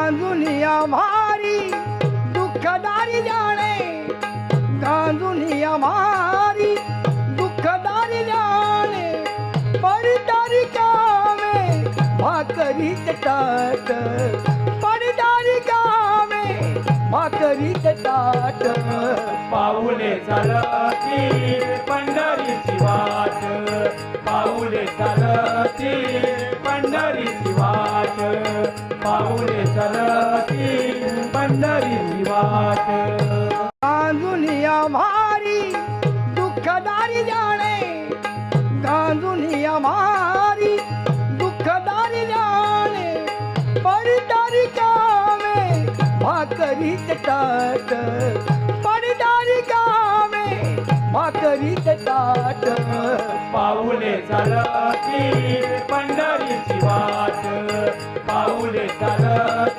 गांजुनिया भारी दुःखदारी जाणे, गांजुनिया भारी दुःखदारी जाणे, पडदारी कामे भाकरीत ताट, पडदारी कामे भाकरीत ताट. पाऊले चालती पंढरीची वाट, पाऊले चालती पंढरीची वाट, पाऊले चालती पंढरीची वाट. गांजुनिया भारी दुःखदारी जाणे, गांजुनिया भारी दुःखदारी जाणे, पडदारी कामे भाकरीत ताट, पडदारी कामे भाकरीत ताट. पाऊले चालती पंढरीची वाट, पाऊले चालती